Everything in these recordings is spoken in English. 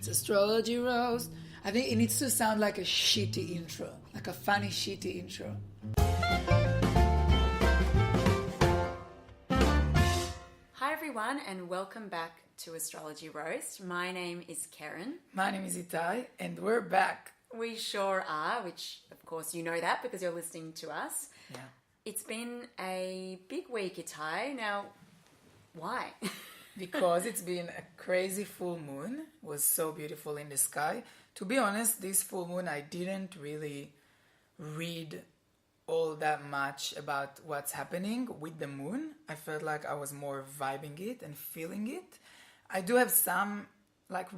It's Astrology Roast. I think it needs to sound like a shitty intro, like a funny shitty intro. Hi everyone and welcome back to Astrology Roast. My name is Karen. My name is Itai and we're back. We sure are, which of course you know that because you're listening to us. Yeah. It's been a big week, Itai. Now, why? Because it's been a crazy full moon. It was so beautiful in the sky. To be honest, this full moon I didn't really read all that much about what's happening with the moon. I felt like I was more vibing it and feeling it. I do have some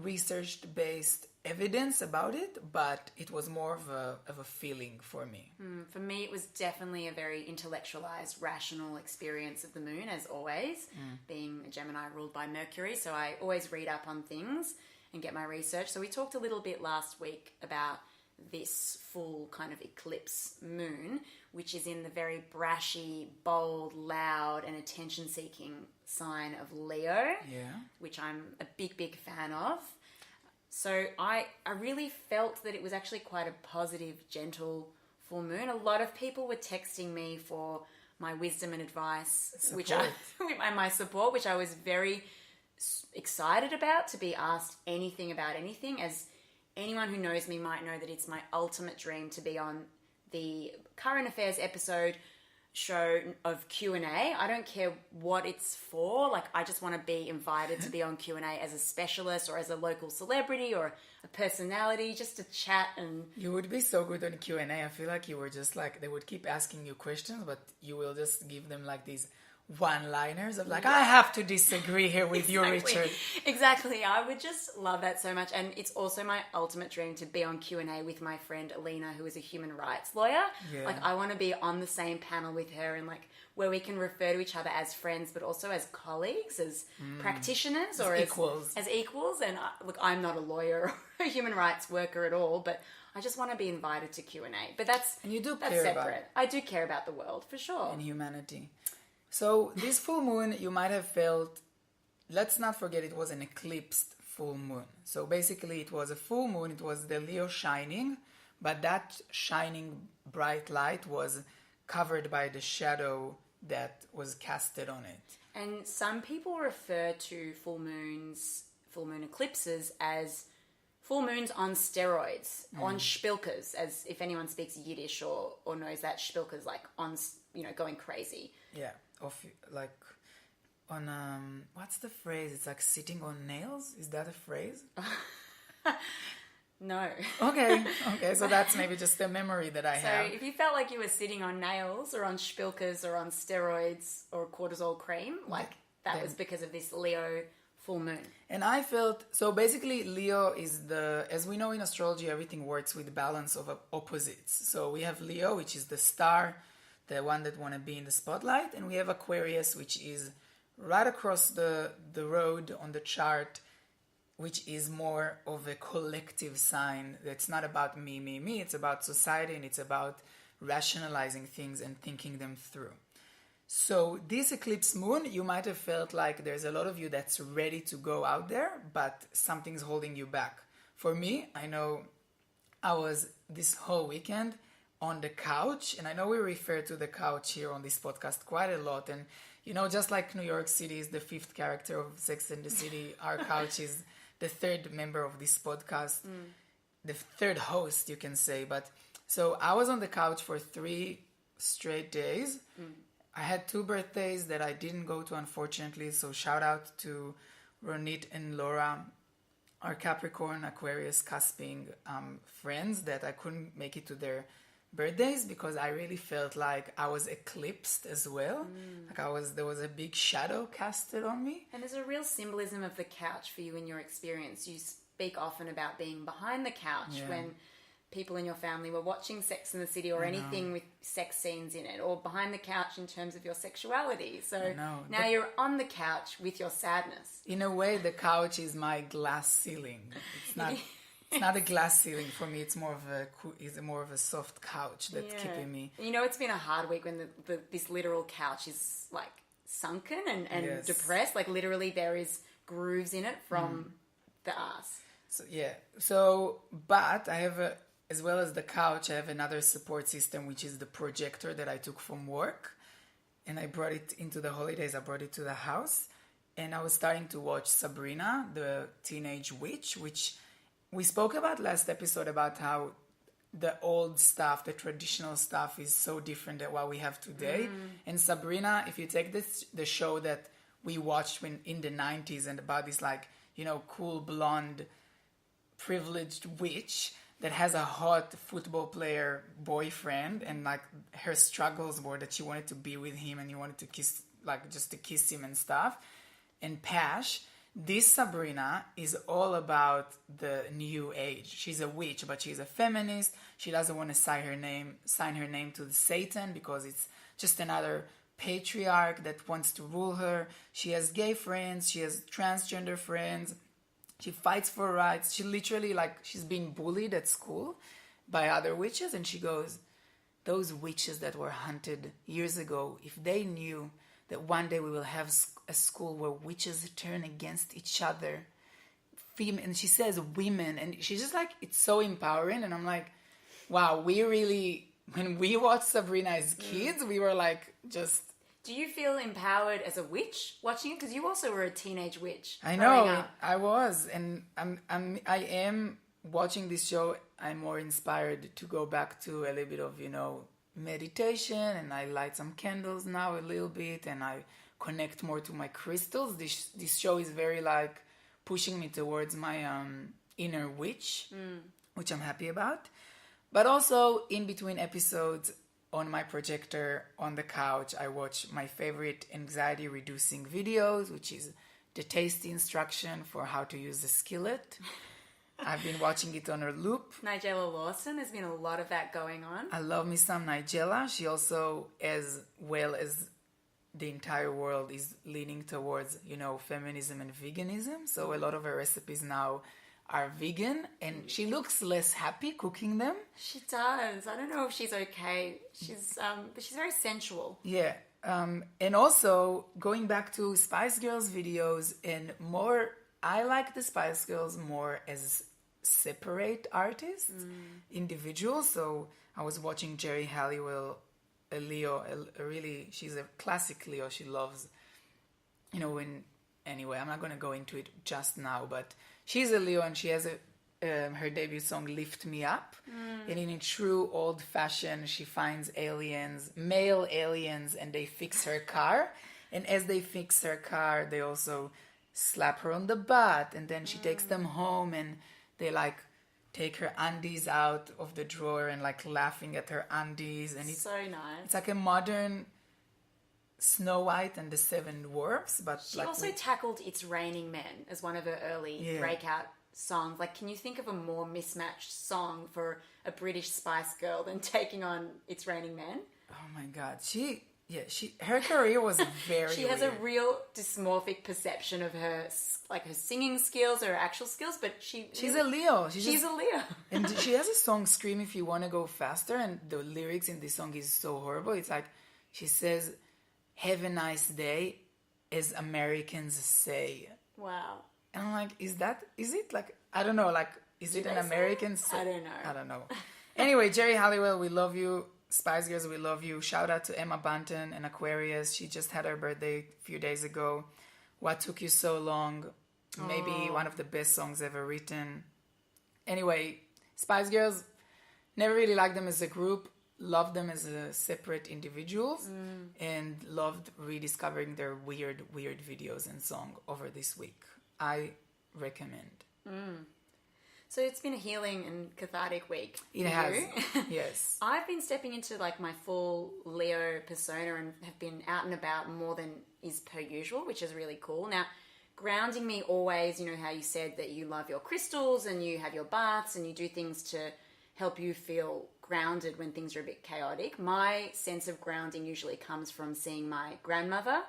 research-based evidence about it, but it was more of a feeling for me. For me, it was definitely a very intellectualized, rational experience of the moon, as always, being a Gemini ruled by Mercury. So I always read up on things and get my research. So we talked a little bit last week about this full kind of eclipse moon, which is in the very brashy, bold, loud, and attention-seeking sign of Leo, which I'm a big fan of. So I really felt that it was actually quite a positive, gentle full moon. A lot of people were texting me for my wisdom and advice, my support, which I was very excited about, to be asked anything about anything. As anyone who knows me might know that it's my ultimate dream to be on the current affairs episode show of Q&A. I don't care what it's for. I just want to be invited to be on Q&A as a specialist or as a local celebrity or a personality, just to chat. And you would be so good on Q&A. I feel like you were just they would keep asking you questions, but you will just give them these one-liners of I have to disagree here with you, Richard. Exactly. I would just love that so much. And it's also my ultimate dream to be on Q&A with my friend Alina, who is a human rights lawyer. Yeah. I want to be on the same panel with her and where we can refer to each other as friends, but also as colleagues, as practitioners, or as equals. And I'm not a lawyer or a human rights worker at all, but I just want to be invited to Q&A. But that's separate. I do care about the world, for sure. And humanity. So this full moon, you might have felt, let's not forget it was an eclipsed full moon. So basically it was a full moon, it was the Leo shining, but that shining bright light was covered by the shadow that was casted on it. And some people refer to full moon eclipses as full moons on steroids, on spilkers, as if anyone speaks Yiddish or knows that, spilkers, on, going crazy. Yeah. On what's the phrase? It's sitting on nails. Is that a phrase? No. Okay. So that's maybe just a memory that I have. So if you felt like you were sitting on nails or on spilkers or on steroids or cortisol cream, that was because of this Leo full moon. And I felt, so basically Leo is as we know in astrology, everything works with balance of opposites. So we have Leo, which is the star, the one that want to be in the spotlight, and we have Aquarius, which is right across the road on the chart, which is more of a collective sign. That's not about me, it's about society, and it's about rationalizing things and thinking them through. So this eclipse moon, you might have felt like there's a lot of you that's ready to go out there, but something's holding you back. For me, I know I was this whole weekend on the couch, and I know we refer to the couch here on this podcast quite a lot, and just like New York City is the fifth character of Sex and the City, our couch is the third member of this podcast, the third host, you can say. But so I was on the couch for 3 straight days. I had 2 birthdays that I didn't go to, unfortunately, so shout out to Ronit and Laura, our Capricorn, Aquarius, Casping friends, that I couldn't make it to their birthdays because I really felt like I was eclipsed as well. There was a big shadow casted on me. And there's a real symbolism of the couch for you in your experience. You speak often about being behind the couch when people in your family were watching Sex and the City or anything with sex scenes in it, or behind the couch in terms of your sexuality. So now you're on the couch with your sadness. In a way, the couch is my glass ceiling. It's not... It's not a glass ceiling for me. It's more of a soft couch that's keeping me. It's been a hard week when this literal couch is sunken and depressed. Literally, there is grooves in it from the ass. But I have as well as the couch, I have another support system, which is the projector that I took from work. And I brought it into the holidays. I brought it to the house. And I was starting to watch Sabrina, the Teenage Witch, which we spoke about last episode about how the old stuff, the traditional stuff is so different than what we have today. And Sabrina, if you take the show that we watched in the 90s and about this cool blonde privileged witch that has a hot football player boyfriend, and her struggles were that she wanted to be with him and he wanted to kiss, just to kiss him and stuff. And Pash, this Sabrina is all about the new age. She's a witch, but she's a feminist. She doesn't want to sign her name to Satan because it's just another patriarch that wants to rule her. She has gay friends. She has transgender friends. She fights for rights. She literally, she's being bullied at school by other witches. And she goes, those witches that were hunted years ago, if they knew that one day we will have a school where witches turn against each other. And she says women. And she's just it's so empowering. And I'm like, wow, when we watched Sabrina as kids, we were just... Do you feel empowered as a witch watching it? Because you also were a teenage witch. I know, I was. And I am watching this show. I'm more inspired to go back to a little bit of, meditation, and I light some candles now a little bit, and I connect more to my crystals. This show is very pushing me towards my inner witch, which I'm happy about. But also in between episodes on my projector on the couch, I watch my favorite anxiety reducing videos, which is the tasty instruction for how to use a skillet. I've been watching it on a loop. Nigella Lawson, there's been a lot of that going on. I love me some Nigella. She also, as well as the entire world, is leaning towards, feminism and veganism. So a lot of her recipes now are vegan, and she looks less happy cooking them. She does. I don't know if she's okay. But she's very sensual. Yeah. And also, going back to Spice Girls videos and more... I like the Spice Girls more as separate artists, individuals. So I was watching Jerry Halliwell, a Leo, she's a classic Leo. She loves, anyway, I'm not going to go into it just now, but she's a Leo and she has her debut song, Lift Me Up. And in a true old fashion, she finds male aliens, and they fix her car. And as they fix her car, they also... slap her on the butt, and then she takes them home, and they take her undies out of the drawer and laughing at her undies, and it's so nice. It's like a modern Snow White and the Seven Dwarfs, but she also tackled "It's Raining Men" as one of her early breakout songs. Can you think of a more mismatched song for a British Spice Girl than taking on "It's Raining Men"? Oh my God, her career was very She has weird. a real dysmorphic perception of her singing skills or her actual skills, but she's a Leo. She's a Leo. And she has a song, Scream If You Want to Go Faster, and the lyrics in this song is so horrible. It's she says, have a nice day, as Americans say. Wow. And I'm is it I don't know, is it an American say? I don't know. Anyway, Jerry Halliwell, we love you. Spice Girls, we love you. Shout out to Emma Bunton and Aquarius. She just had her birthday a few days ago. What Took You So Long? Maybe one of the best songs ever written. Anyway, Spice Girls, never really liked them as a group. Loved them as separate individuals. And loved rediscovering their weird videos and song over this week. I recommend. So it's been a healing and cathartic week. It has. Yes. I've been stepping into my full Leo persona and have been out and about more than is per usual, which is really cool. Now, grounding me always, how you said that you love your crystals and you have your baths and you do things to help you feel grounded when things are a bit chaotic. My sense of grounding usually comes from seeing my grandmother.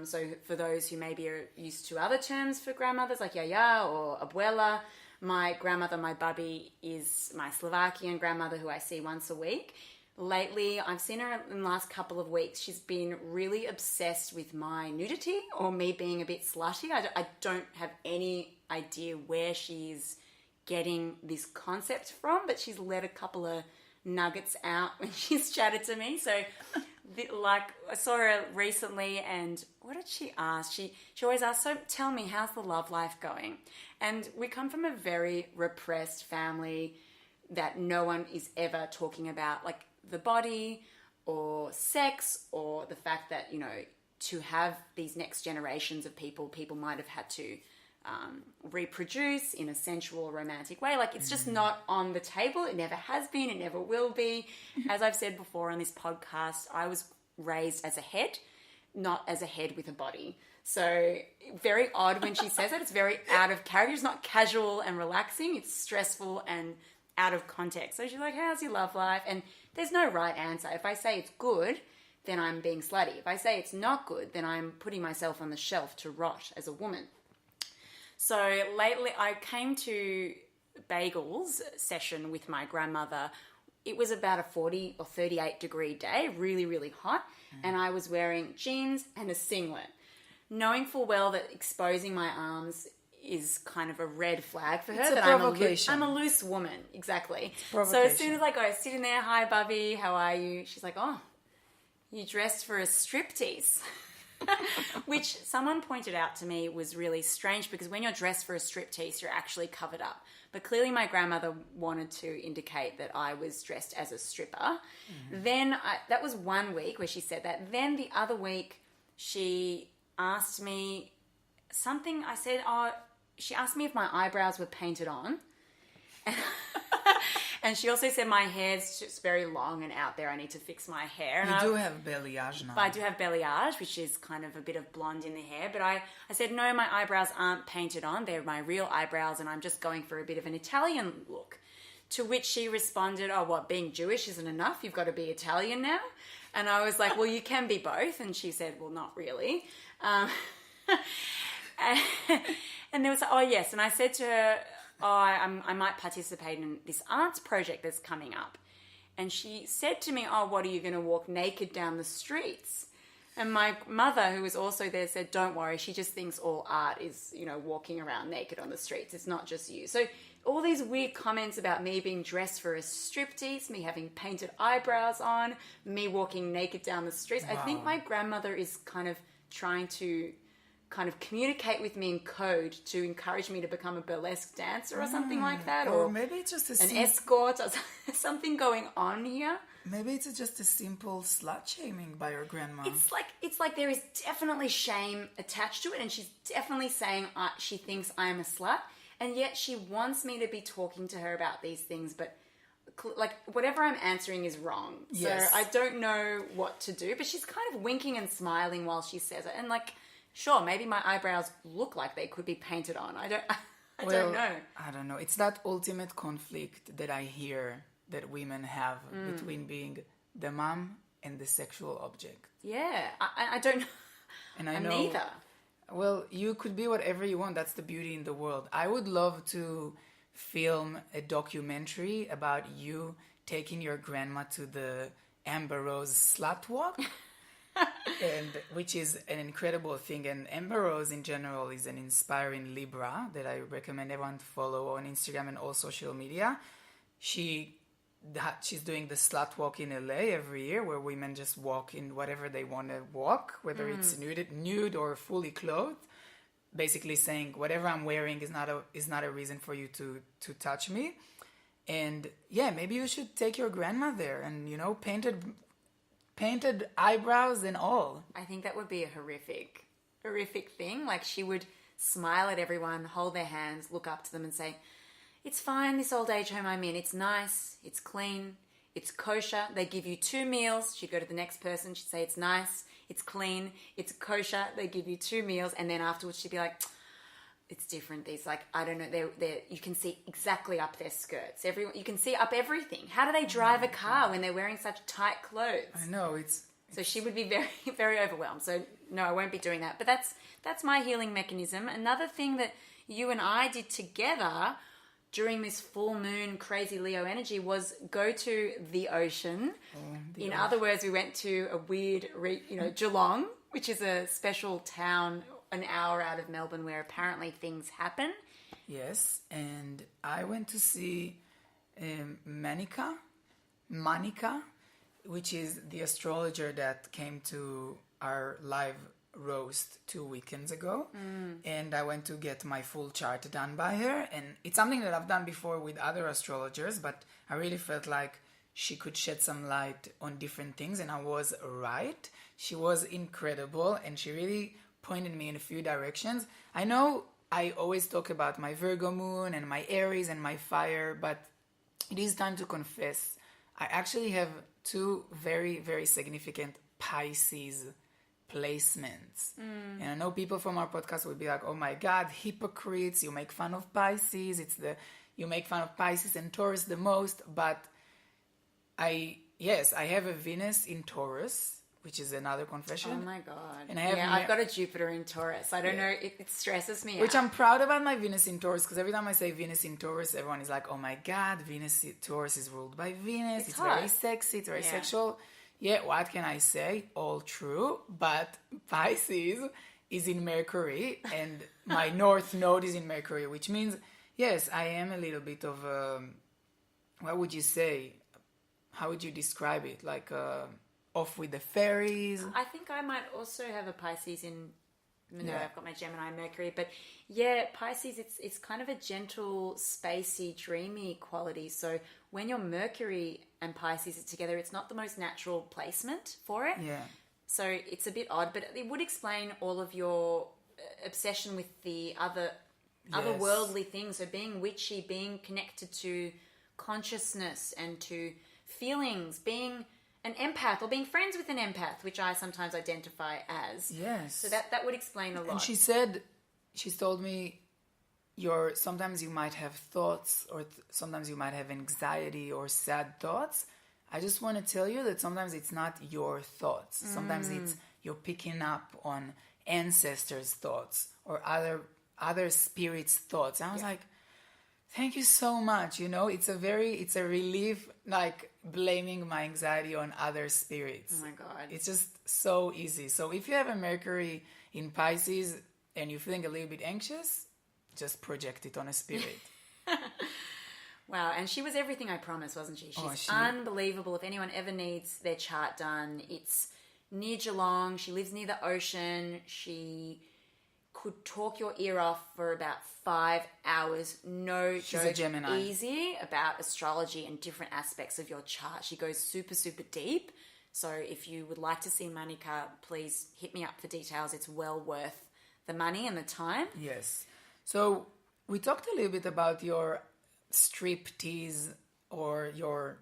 So for those who maybe are used to other terms for grandmothers like yaya or abuela, my grandmother, my bubby, is my Slovakian grandmother who I see once a week. Lately, I've seen her in the last couple of weeks. She's been really obsessed with my nudity or me being a bit slutty. I don't have any idea where she's getting this concept from, but she's let a couple of nuggets out when she's chatted to me. So like I saw her recently, and what did she ask? She always asks, so tell me, how's the love life going? And we come from a very repressed family that no one is ever talking about like the body or sex or the fact that, you know, to have these next generations of people might have had to reproduce in a sensual, romantic way. Like, it's just not on the table. It never has been. It never will be. As I've said before on this podcast, I was raised as a head, not as a head with a body. So very odd when she says it. It's very out of character. It's not casual and relaxing. It's stressful and out of context. So she's like, how's your love life? And there's no right answer. If I say it's good, then I'm being slutty. If I say it's not good, then I'm putting myself on the shelf to rot as a woman. So lately I came to bagels session with my grandmother. It was about a 40 or 38 degree day, really, really hot. And I was wearing jeans and a singlet, knowing full well that exposing my arms is kind of a red flag for her. It's a that provocation. I'm a loose woman, exactly. So Provocation. as soon as I go sitting there, hi, Bubby, how are you? She's like, oh, you dressed for a striptease. Which someone pointed out to me was really strange, because when you're dressed for a striptease, you're actually covered up. But clearly my grandmother wanted to indicate that I was dressed as a stripper. Then that was 1 week where she said that. Then the other week she asked me something. I said, she asked me if my eyebrows were painted on. And she also said my hair's just very long and out there. I need to fix my hair. And You do have balayage now. But I do have balayage, which is kind of a bit of blonde in the hair. But I said, no, my eyebrows aren't painted on. They're my real eyebrows, and I'm just going for a bit of an Italian look. To which she responded, oh, what, being Jewish isn't enough? You've got to be Italian now? And I was like, well, you can be both. And she said, well, not really. And there was, oh, yes. And I said to her, I might participate in this arts project that's coming up. And she said to me, oh, what, are you going to walk naked down the streets? And my mother, who was also there, said, don't worry, she just thinks all art is, you know, walking around naked on the streets. It's not just you. So all these weird comments about me being dressed for a striptease, me having painted eyebrows on, me walking naked down the streets. Wow. I think my grandmother is kind of trying to communicate with me in code to encourage me to become a burlesque dancer or something like that. Or maybe it's just an escort or something going on here. Maybe it's just a simple slut shaming by your grandma. It's like there is definitely shame attached to it, and she's definitely saying she thinks I am a slut, and yet she wants me to be talking to her about these things, but like whatever I'm answering is wrong. Yes. So I don't know what to do, but she's kind of winking and smiling while she says it, and like, sure, maybe my eyebrows look like they could be painted on. I don't know. I don't know. It's that ultimate conflict that I hear that women have between being the mom and the sexual object. Yeah, I don't know. And I I'm know. neither. Well, you could be whatever you want. That's the beauty in the world. I would love to film a documentary about you taking your grandma to the Amber Rose slut walk. And which is an incredible thing. And Amber Rose in general is an inspiring Libra that I recommend everyone to follow on Instagram and all social media. She's doing the slut walk in LA every year, where women just walk in whatever they want to walk, whether it's nude or fully clothed. Basically saying whatever I'm wearing is not a reason for you to touch me. And yeah, maybe you should take your grandma there and, you know, painted eyebrows and all. I think that would be a horrific thing. Like, she would smile at everyone, hold their hands, look up to them and say, it's fine, this old age home I'm in. It's nice, it's clean, it's kosher. They give you 2 meals. She'd go to the next person, she'd say, it's nice, it's clean, it's kosher. They give you 2 meals. And then afterwards she'd be like, it's different. These, like, I don't know, they're you can see exactly up their skirts. You can see up everything. How do they drive a car when they're wearing such tight clothes? I know, So she would be very, very overwhelmed. So no, I won't be doing that. But that's my healing mechanism. Another thing that you and I did together during this full moon crazy Leo energy was go to the ocean. In other words, we went to a weird, Geelong, which is a special town an hour out of Melbourne where apparently things happen. Yes, and I went to see Manika, which is the astrologer that came to our live roast 2 weekends ago. And I went to get my full chart done by her. And it's something that I've done before with other astrologers, but I really felt like she could shed some light on different things, and I was right. She was incredible, and she really pointed me in a few directions. I know I always talk about my Virgo moon and my Aries and my fire, but it is time to confess. I actually have 2 very, very significant Pisces placements. And I know people from our podcast will be like, oh my God, hypocrites, you make fun of Pisces. You make fun of Pisces and Taurus the most, but I have a Venus in Taurus, which is another confession. Oh my God. And I've got a Jupiter in Taurus. I don't know, it stresses me Which out. I'm proud about my Venus in Taurus, because every time I say Venus in Taurus, everyone is like, oh my God, Venus in Taurus is ruled by Venus. It's hot. very sexy, it's very sexual. Yeah, what can I say? All true. But Pisces is in Mercury, and my North Node is in Mercury, which means, yes, I am a little bit of what would you say? How would you describe it? Like off with the fairies? I think I might also have a Pisces in... No, I've got my Gemini and Mercury, but yeah, Pisces, it's kind of a gentle, spacey, dreamy quality. So when your Mercury and Pisces are together, it's not the most natural placement for it. Yeah. So it's a bit odd, but it would explain all of your obsession with the otherworldly things. So being witchy, being connected to consciousness and to feelings, being an empath or being friends with an empath, which I sometimes identify as. Yes. So that would explain a lot. And she's told me, sometimes you might have thoughts, or sometimes you might have anxiety or sad thoughts. I just want to tell you that sometimes it's not your thoughts. Sometimes it's you're picking up on ancestors' thoughts or other spirits' thoughts. And I was like, thank you so much. It's a relief, like blaming my anxiety on other spirits. Oh my God. It's just so easy. So if you have a Mercury in Pisces and you're feeling a little bit anxious, just project it on a spirit. Wow, and she was everything I promised, wasn't she? She's unbelievable. If anyone ever needs their chart done, it's near Geelong. She lives near the ocean. She could talk your ear off for about 5 hours. No She's joke. a Gemini. Easy about astrology and different aspects of your chart. She goes super, super deep. So if you would like to see Manika, please hit me up for details. It's well worth the money and the time. Yes. So we talked a little bit about your strip tease or your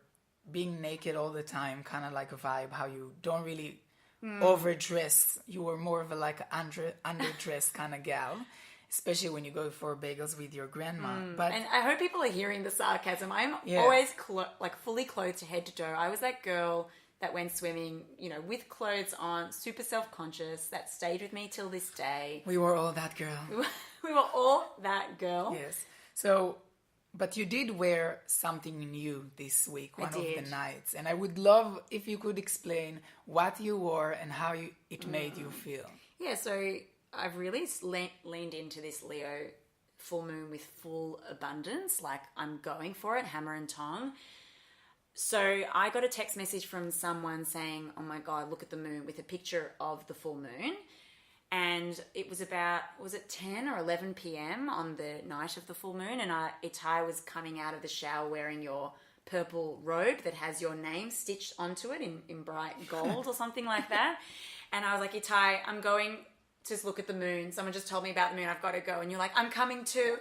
being naked all the time kind of like a vibe, how you don't really overdress. You were more of a underdressed kind of gal, especially when you go for bagels with your grandma. But And I hope people are hearing the sarcasm. I'm always fully clothed to head to toe. I was that girl that went swimming, with clothes on, super self-conscious, that stayed with me till this day. we were all that girl. We were all that girl. Yes. So, but you did wear something new this week, one of the nights. And I would love if you could explain what you wore and how it made you feel. Yeah, so I've really leaned into this Leo full moon with full abundance. Like, I'm going for it, hammer and tong. So I got a text message from someone saying, oh my God, look at the moon, with a picture of the full moon. And it was about, was it 10 or 11 p.m. on the night of the full moon? And Itai was coming out of the shower wearing your purple robe that has your name stitched onto it in bright gold or something like that. And I was like, Itai, I'm going to look at the moon. Someone just told me about the moon. I've got to go. And you're like, I'm coming too.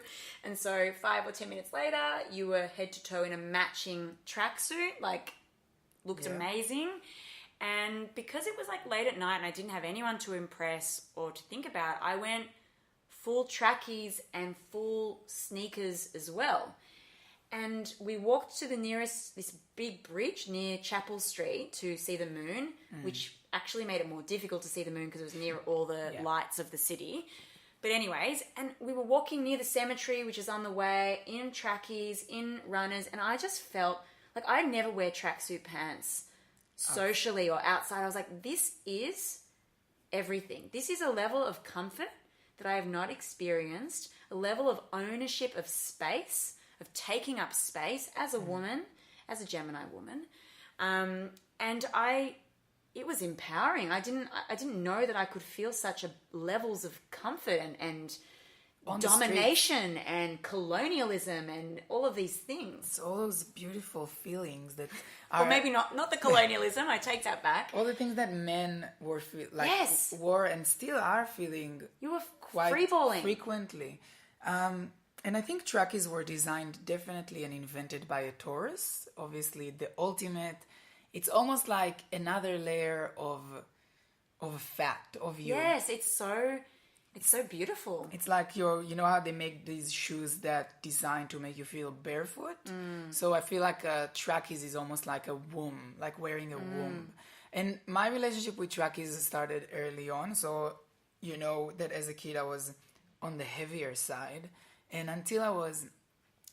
And so 5 or 10 minutes later, you were head to toe in a matching tracksuit, looked amazing. And because it was late at night and I didn't have anyone to impress or to think about, I went full trackies and full sneakers as well. And we walked to this big bridge near Chapel Street to see the moon, which actually made it more difficult to see the moon because it was near all the lights of the city. But anyways, and we were walking near the cemetery, which is on the way, in trackies, in runners, and I just felt like I never wear tracksuit pants socially or outside. I was like, this is everything. This is a level of comfort that I have not experienced. the level of ownership of space, of taking up space as a woman, as a Gemini woman. And it was empowering. I didn't know that I could feel such levels of comfort and domination and colonialism and all of these things. It's all those beautiful feelings that Or maybe not the colonialism. I take that back. all the things that men were Yes. were and still are feeling You were quite freeballing. frequently. And I think trackies were designed definitely and invented by a Taurus. Obviously, the ultimate. It's almost like another layer of fat of you. Yes, it's so beautiful. It's like you know how they make these shoes that designed to make you feel barefoot? So I feel like trackies is almost like a womb, like wearing a womb. And my relationship with trackies started early on. So, you know, that as a kid I was on the heavier side. And until I was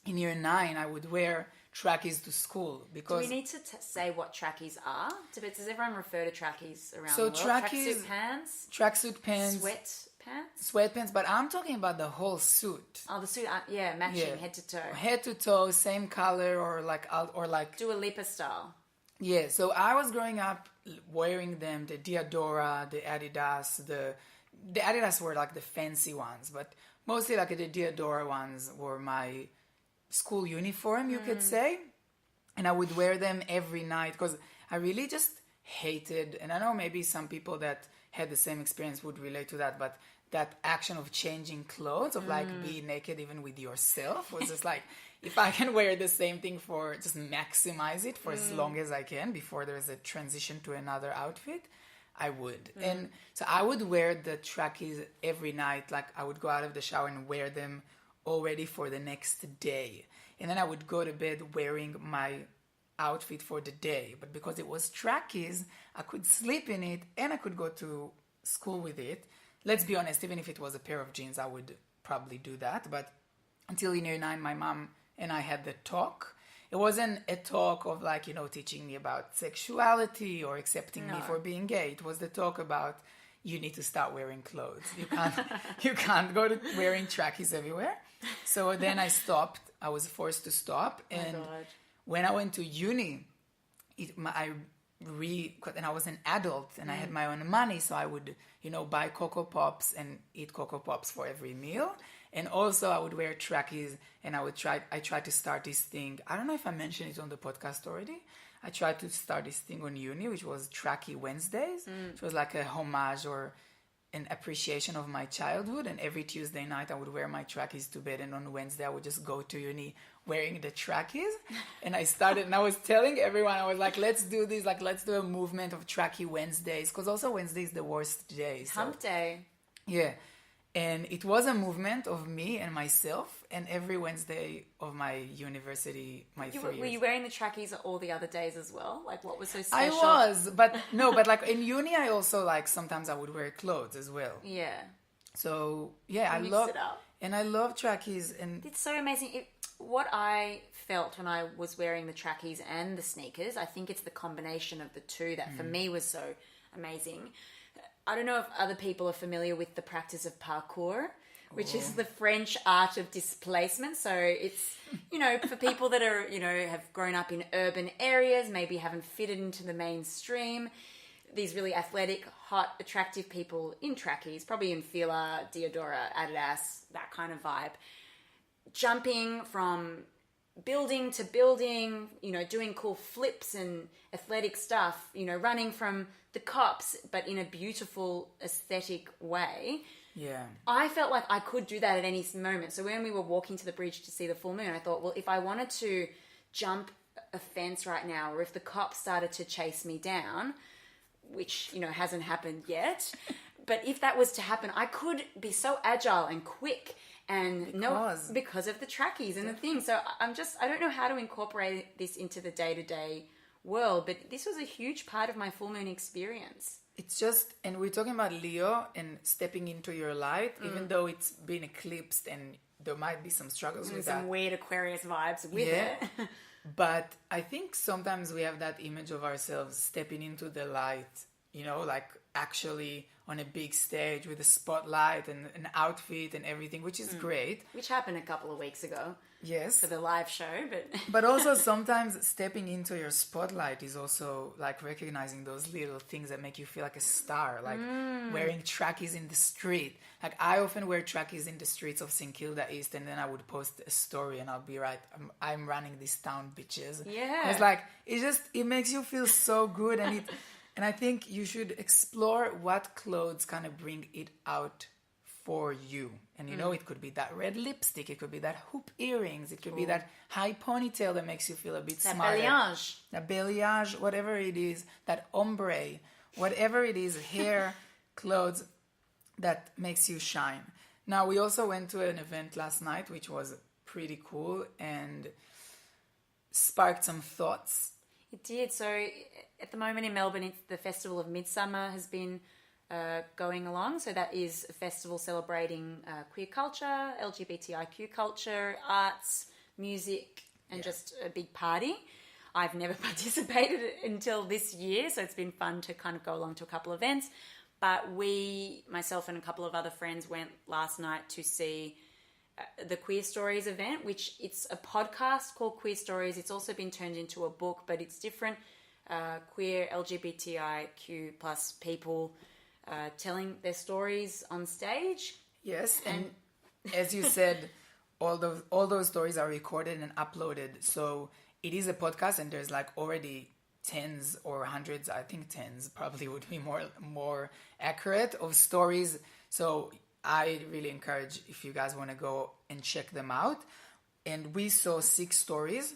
in year 9, I would wear trackies to school Do because... we need to say what trackies are? Does everyone refer to trackies around So the world? trackies- Tracksuit pants? Tracksuit pants, Sweatpants? sweatpants, but I'm talking about the whole suit. Oh, the suit, matching head to toe. Head to toe, same color, or like Do a Lipa style. yeah. So I was growing up wearing them, the Diadora, the Adidas. The Adidas were like the fancy ones, but mostly like the Diadora ones were my school uniform, you could say. And I would wear them every night because I really just hated, and I know maybe some people that had the same experience would relate to that, but that action of changing clothes, of like being naked even with yourself, was just like, if I can wear the same thing for, just maximize it for as long as I can before there's a transition to another outfit, I would. And so I would wear the trackies every night. Like I would go out of the shower and wear them already for the next day. And then I would go to bed wearing my outfit for the day. But because it was trackies, I could sleep in it and I could go to school with it. Let's be honest, even if it was a pair of jeans, I would probably do that. But until in year 9, my mom and I had the talk. It wasn't a talk of like, you know, teaching me about sexuality or accepting me for being gay. It was the talk about you need to start wearing clothes. You can't go to wearing trackies everywhere. So then I stopped. I was forced to stop. And when I went to uni, and I was an adult and I had my own money, so I would, you know, buy Cocoa Pops and eat Cocoa Pops for every meal. And also I would wear trackies and I tried to start this thing. I don't know if I mentioned it on the podcast already. I tried to start this thing on uni, which was Tracky Wednesdays. It was like a homage or an appreciation of my childhood. And every Tuesday night I would wear my trackies to bed. And on Wednesday I would just go to uni wearing the trackies. And I started, and I was telling everyone, I was like, let's do this. Like, let's do a movement of Tracky Wednesdays. Because also Wednesday is the worst day. So, Hump day. yeah. And it was a movement of me and myself. And every Wednesday of my university, my 3 years. Were you wearing the trackies all the other days as well? Like, what was so I special? was, but no, but like in uni, I also like sometimes I would wear clothes as well. Yeah. So yeah, I Mix love it up. and I love trackies and It's so amazing. What I felt when I was wearing the trackies and the sneakers, I think it's the combination of the two that for me was so amazing. I don't know if other people are familiar with the practice of parkour, which is the French art of displacement. So it's, you know, for people that are, you know, have grown up in urban areas, maybe haven't fitted into the mainstream, these really athletic, hot, attractive people in trackies, probably in Fila, Diodora, Adidas, that kind of vibe, jumping from building to building, you know, doing cool flips and athletic stuff, you know, running from the cops, but in a beautiful aesthetic way. yeah. I felt like I could do that at any moment. So when we were walking to the bridge to see the full moon, I thought, well, if I wanted to jump a fence right now, or if the cops started to chase me down, which, you know, hasn't happened yet, but if that was to happen, I could be so agile and quick and because of the trackies and the thing. So I don't know how to incorporate this into the day-to-day world, but this was a huge part of my full moon experience. It's just, and we're talking about Leo and stepping into your light, even though it's been eclipsed and there might be some struggles with Some that. weird Aquarius vibes with it. But I think sometimes we have that image of ourselves stepping into the light like actually on a big stage with a spotlight and an outfit and everything, which is great. Which happened a couple of weeks ago Yes. for the live show, but But also sometimes stepping into your spotlight is also like recognizing those little things that make you feel like a star, like wearing trackies in the street. Like I often wear trackies in the streets of St. Kilda East, and then I would post a story and I'll be right, I'm running this town, bitches. Yeah. It's like, it makes you feel so good. And I think you should explore what clothes kind of bring it out for you. And it could be that red lipstick, it could be that hoop earrings, it could be that high ponytail that makes you feel a bit that smarter. balayage. That balayage, whatever it is, that ombre, whatever it is, hair, clothes that makes you shine. Now, we also went to an event last night, which was pretty cool and sparked some thoughts. It did. So at the moment in Melbourne, the Festival of Midsummer has been going along. So that is a festival celebrating queer culture, LGBTIQ culture, arts, music, and just a big party. I've never participated until this year, so it's been fun to kind of go along to a couple of events. But myself and a couple of other friends went last night to see the Queer Stories event, which it's a podcast called Queer Stories. It's also been turned into a book, but it's different queer LGBTIQ plus people telling their stories on stage. Yes, and as you said, all those stories are recorded and uploaded. So it is a podcast, and there's like already tens or hundreds, I think tens probably would be more accurate, of stories. So I really encourage if you guys want to go and check them out. And we saw 6 stories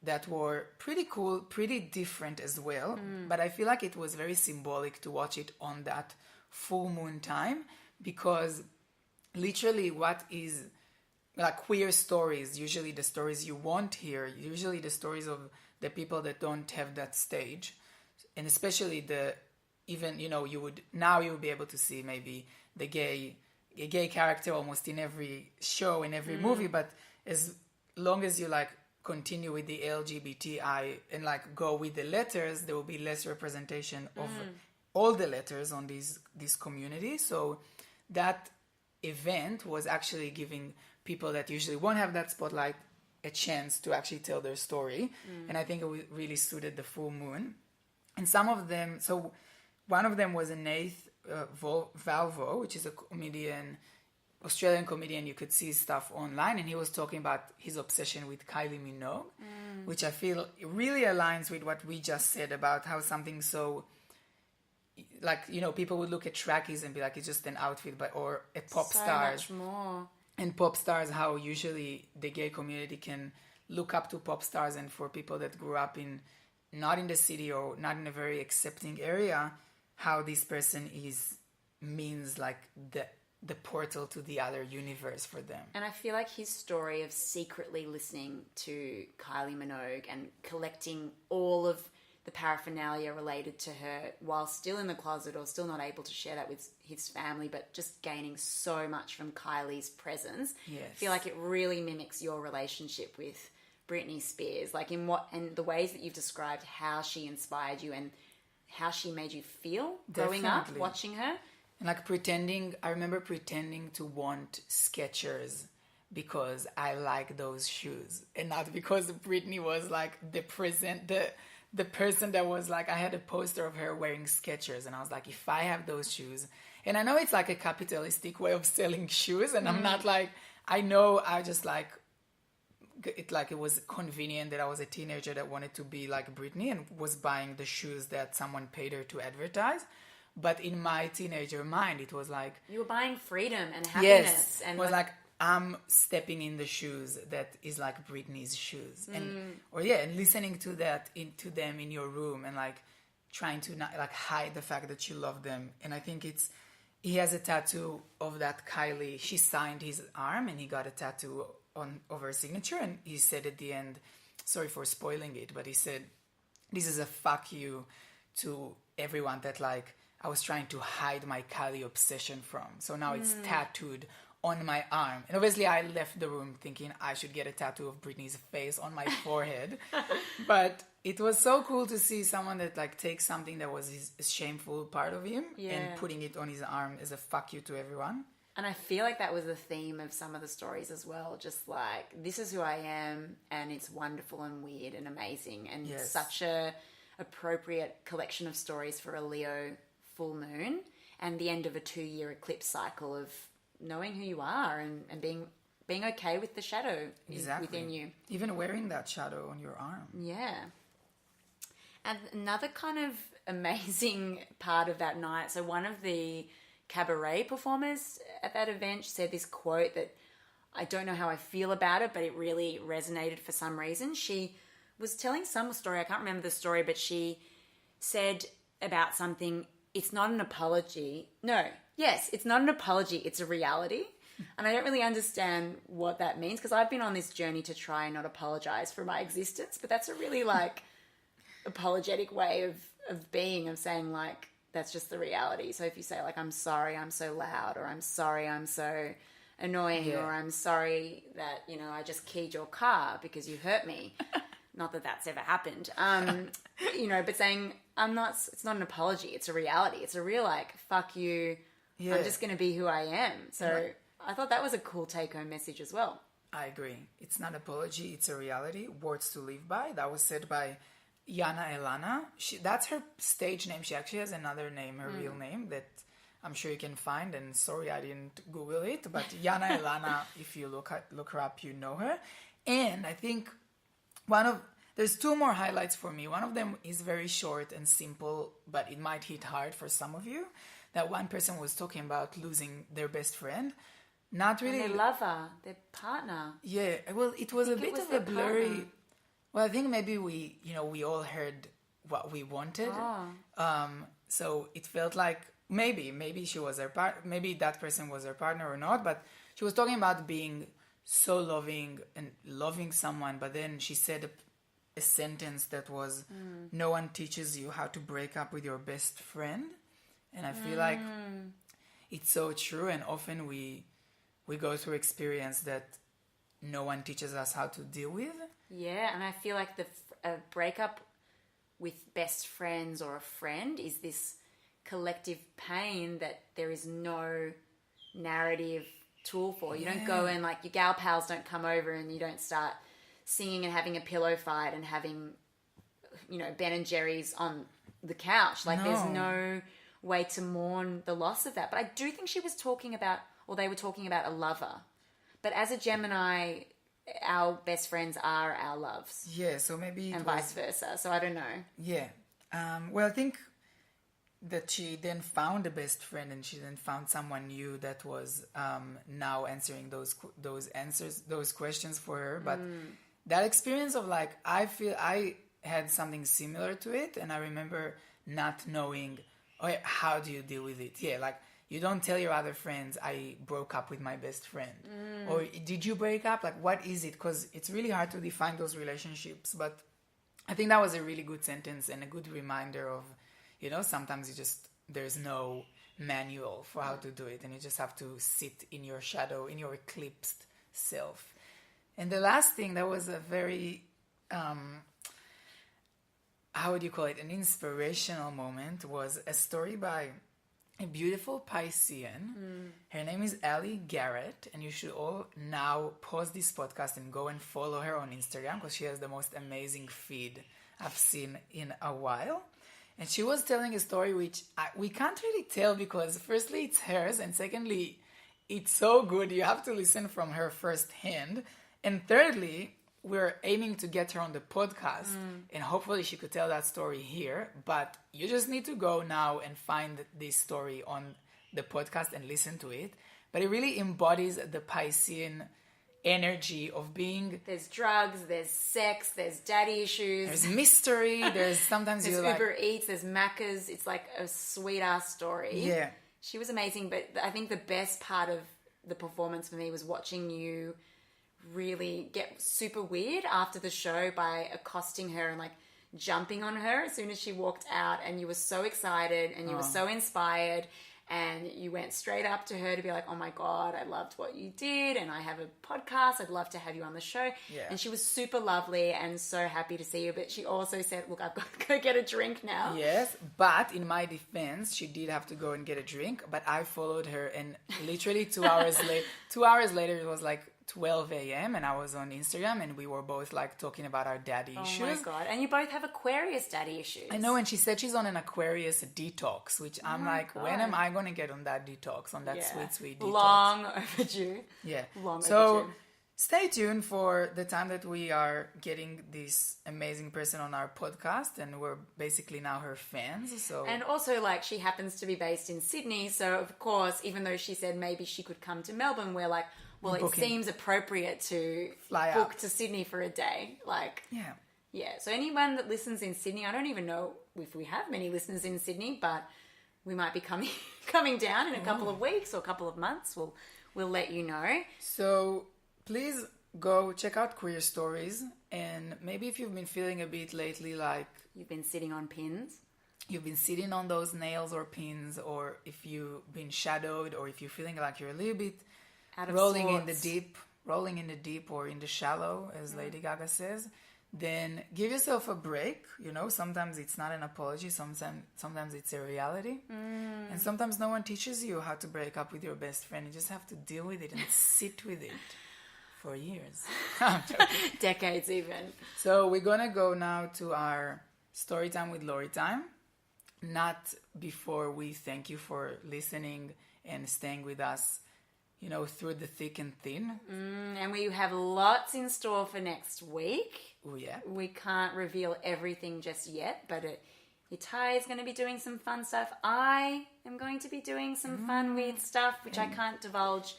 that were pretty cool, pretty different as well. But I feel like it was very symbolic to watch it on that full moon time, because literally what is like queer stories, usually the stories you won't hear, usually the stories of the people that don't have that stage. And especially you would be able to see maybe a gay character almost in every show, in every movie, but as long as you like continue with the LGBTI and like go with the letters, there will be less representation of all the letters on this community. So that event was actually giving people that usually won't have that spotlight a chance to actually tell their story. And I think it really suited the full moon. And some of them, so one of them was Nath Valvo, which is a comedian, Australian comedian. You could see stuff online, and he was talking about his obsession with Kylie Minogue, which I feel really aligns with what we just said about how something so, like, people would look at trackies and be like, it's just an outfit, or at pop stars. So much more. And pop stars, how usually the gay community can look up to pop stars, and for people that grew up not in the city or not in a very accepting area, how this person means like the portal to the other universe for them. And I feel like his story of secretly listening to Kylie Minogue and collecting all of the paraphernalia related to her while still in the closet or still not able to share that with his family, but just gaining so much from Kylie's presence. Yes. I feel like it really mimics your relationship with Britney Spears, like and the ways that you've described how she inspired you and how she made you feel growing up watching her. And like I remember pretending to want Skechers because I like those shoes, and not because Britney was like the person that was like, I had a poster of her wearing Skechers, and I was like, if I have those shoes, and I know it's like a capitalistic way of selling shoes, and I'm not like, I know I just like it, like it was convenient that I was a teenager that wanted to be like Britney and was buying the shoes that someone paid her to advertise. But in my teenager mind, it was like, you were buying freedom and happiness. Yes, and it was like I'm stepping in the shoes that is like Britney's shoes, and and listening to that to them in your room, and like trying to not like hide the fact that you love them. And I think he has a tattoo of that Kylie. She signed his arm, and he got a tattoo of her signature. And he said at the end, sorry for spoiling it, but he said, "This is a fuck you to everyone that like I was trying to hide my Kylie obsession from. So now it's tattooed on my arm. And obviously I left the room thinking I should get a tattoo of Britney's face on my forehead. But it was so cool to see someone that like takes something that was his shameful part of him and putting it on his arm as a fuck you to everyone. And I feel like that was the theme of some of the stories as well. Just like, this is who I am, and it's wonderful and weird and amazing, and such a appropriate collection of stories for a Leo full moon and the end of a 2-year eclipse cycle of knowing who you are and being okay with the shadow within you. Even wearing that shadow on your arm. Yeah. And another kind of amazing part of that night, so one of the cabaret performers at that event said this quote that I don't know how I feel about it, but it really resonated for some reason. She was telling some story, I can't remember the story, but she said about something, it's not an apology. No, yes, it's not an apology, it's a reality. And I don't really understand what that means, because I've been on this journey to try and not apologize for my existence, but that's a really like apologetic way of being, of saying like, that's just the reality. So if you say like, I'm sorry I'm so loud, or I'm sorry I'm so annoying, or I'm sorry that, you know, I just keyed your car because you hurt me. Not that that's ever happened. You know, but saying it's not an apology. It's a reality. It's a real like, fuck you. Yeah. I'm just going to be who I am. So I thought that was a cool take home message as well. I agree. It's not an apology. It's a reality. Words to live by. That was said by Yana Elana. That's her stage name. She actually has another name, her real name, that I'm sure you can find. And sorry, I didn't Google it. But Yana Elana, if you look her up, you know her. And I think there's two more highlights for me. One of them is very short and simple, but it might hit hard for some of you. That one person was talking about losing their best friend. Not really. And their lover, their partner. Yeah, well, it was a bit of a blurry... Partner. Well, I think maybe we all heard what we wanted. So it felt like maybe she was maybe that person was her partner or not, but she was talking about being so loving and loving someone, but then she said a sentence that was, no one teaches you how to break up with your best friend. And I feel like it's so true, and often we go through experience that no one teaches us how to deal with. Yeah, and I feel like a breakup with best friends or a friend is this collective pain that there is no narrative tool for. You don't go and like your gal pals don't come over and you don't start singing and having a pillow fight and having, you know, Ben and Jerry's on the couch. Like there's no way to mourn the loss of that. But I do think they were talking about a lover. But as a Gemini, our best friends are our loves. Yeah, so maybe... And vice versa, so I don't know. Yeah. Well, I think that she then found a best friend, and she then found someone new that was now answering those questions for her. But that experience of like, I feel I had something similar to it, and I remember not knowing, how do you deal with it? Yeah, like... You don't tell your other friends, I broke up with my best friend. Or did you break up? Like, what is it? Because it's really hard to define those relationships. But I think that was a really good sentence and a good reminder of, you know, sometimes there's no manual for how to do it. And you just have to sit in your shadow, in your eclipsed self. And the last thing that was a very, how would you call it? An inspirational moment was a story by a beautiful Piscean. Her name is Ali Garrett, and you should all now pause this podcast and go and follow her on Instagram, because she has the most amazing feed I've seen in a while. And she was telling a story which we can't really tell, because firstly it's hers, and secondly it's so good you have to listen from her first hand, and thirdly we're aiming to get her on the podcast, and hopefully she could tell that story here. But you just need to go now and find this story on the podcast and listen to it. But it really embodies the Piscean energy of being... There's drugs, there's sex, there's daddy issues. There's mystery, there's sometimes there's Uber Eats, there's Macca's. It's like a sweet-ass story. Yeah. She was amazing, but I think the best part of the performance for me was watching you really get super weird after the show by accosting her and like jumping on her as soon as she walked out, and you were so excited and you were so inspired, and you went straight up to her to be like, oh my God, I loved what you did and I have a podcast. I'd love to have you on the show. Yeah. And she was super lovely and so happy to see you. But she also said, look, I've got to go get a drink now. Yes, but in my defense, she did have to go and get a drink, but I followed her, and literally 2 hours later, it was like 12 a.m. and I was on Instagram and we were both like talking about our daddy issues. Oh my God. And you both have Aquarius daddy issues. I know, and she said she's on an Aquarius detox, which I'm like, God. when am I going to get on that detox, on that sweet detox? Long overdue. Yeah. Long so overdue. stay tuned for the time that we are getting this amazing person on our podcast, and we're basically now her fans. So And also, like, she happens to be based in Sydney, so of course, even though she said maybe she could come to Melbourne, we're like, well, it Booking. seems appropriate to Fly book out. to Sydney for a day. Like, yeah. So anyone that listens in Sydney, I don't even know if we have many listeners in Sydney, but we might be coming down in a couple of weeks or a couple of months. We'll let you know. So please go check out Queer Stories, and maybe if you've been feeling a bit lately like You've been sitting on pins. you've been sitting on those nails or pins, or if you've been shadowed, or if you're feeling like you're a little bit Out of rolling sorts. in the deep or in the shallow, as Lady Gaga says, then give yourself a break. You know, sometimes it's not an apology, sometimes it's a reality. And sometimes no one teaches you how to break up with your best friend. You just have to deal with it and sit with it for years. I'm joking. Decades even. So we're gonna go now to our story time with Lori time. Not before we thank you for listening and staying with us, you know, through the thick and thin. And we have lots in store for next week. Oh yeah. We can't reveal everything just yet, but Itai is going to be doing some fun stuff. I am going to be doing some fun, weird stuff, which I can't divulge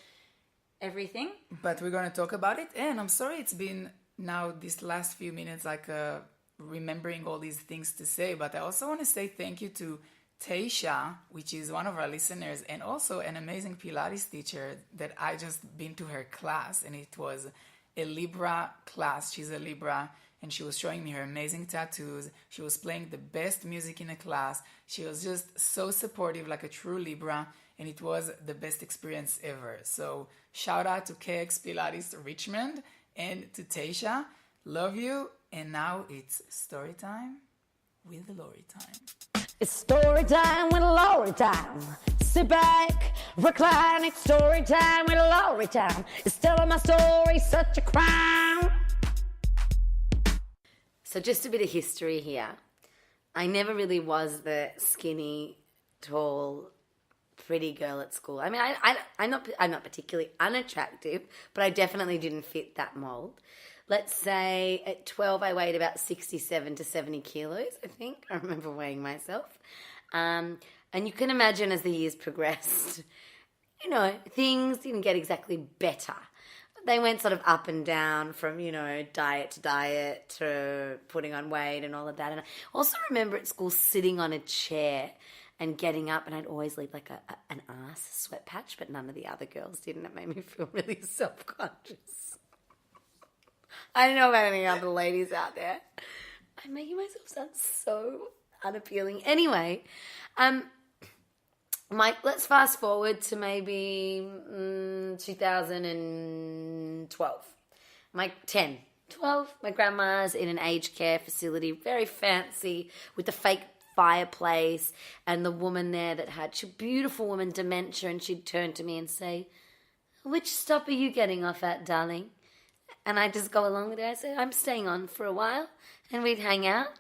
everything. But we're gonna talk about it. And I'm sorry it's been now these last few minutes like remembering all these things to say, but I also want to say thank you to Taisha, which is one of our listeners and also an amazing Pilates teacher that I just been to her class, and it was a Libra class. She's a Libra, and she was showing me her amazing tattoos. She was playing the best music in the class. She was just so supportive, like a true Libra, and it was the best experience ever. So shout out to KX Pilates Richmond and to Taisha. Love you. And now it's story time with Lori time. It's story time with Lori time. Sit back, recline, it's story time with Lori time. It's telling my story, such a crime. So just a bit of history here. I never really was the skinny, tall, pretty girl at school. I mean, I'm not particularly unattractive, but I definitely didn't fit that mold. Let's say at 12, I weighed about 67 to 70 kilos, I think. I remember weighing myself. And you can imagine as the years progressed, you know, things didn't get exactly better. They went sort of up and down from, you know, diet to diet to putting on weight and all of that. And I also remember at school sitting on a chair and getting up, and I'd always leave like an ass sweat patch, but none of the other girls did, and it made me feel really self-conscious. I don't know about any other ladies out there. I'm making myself sound so unappealing. Anyway, let's fast forward to maybe 2012. 12. My grandma's in an aged care facility, very fancy, with a fake fireplace, and the woman there that had, she beautiful woman, dementia, and she'd turn to me and say, "Which stop are you getting off at, darling?" And I just go along with it. I say, "I'm staying on for a while," and we'd hang out.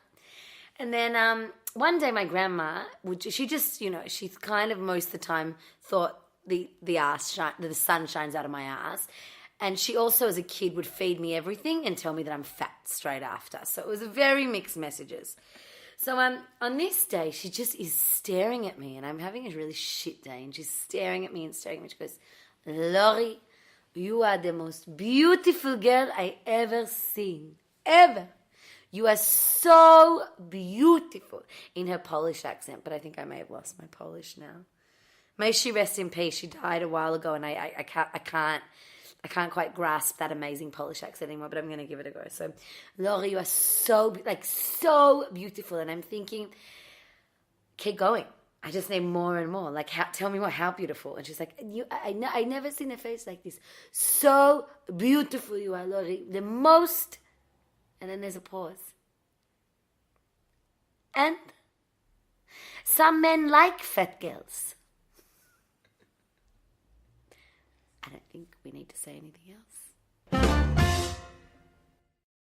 And then one day my grandma she's kind of most of the time thought the sun shines out of my ass. And she also, as a kid, would feed me everything and tell me that I'm fat straight after. So it was very mixed messages. So on this day, she just is staring at me, and I'm having a really shit day, and she's staring at me and staring at me. She goes, "Lori, you are the most beautiful girl I ever seen. Ever. You are so beautiful," in her Polish accent, but I think I may have lost my Polish now. May she rest in peace. She died a while ago, and I can't quite grasp that amazing Polish accent anymore, but I'm going to give it a go. So, "Lori, you are so beautiful," and I'm thinking, keep going. I just need more and more. Like, tell me more. How beautiful? And she's like, I never seen a face like this. So beautiful you are, Lori. The most. And then there's a pause. And some men like fat girls. I don't think we need to say anything else.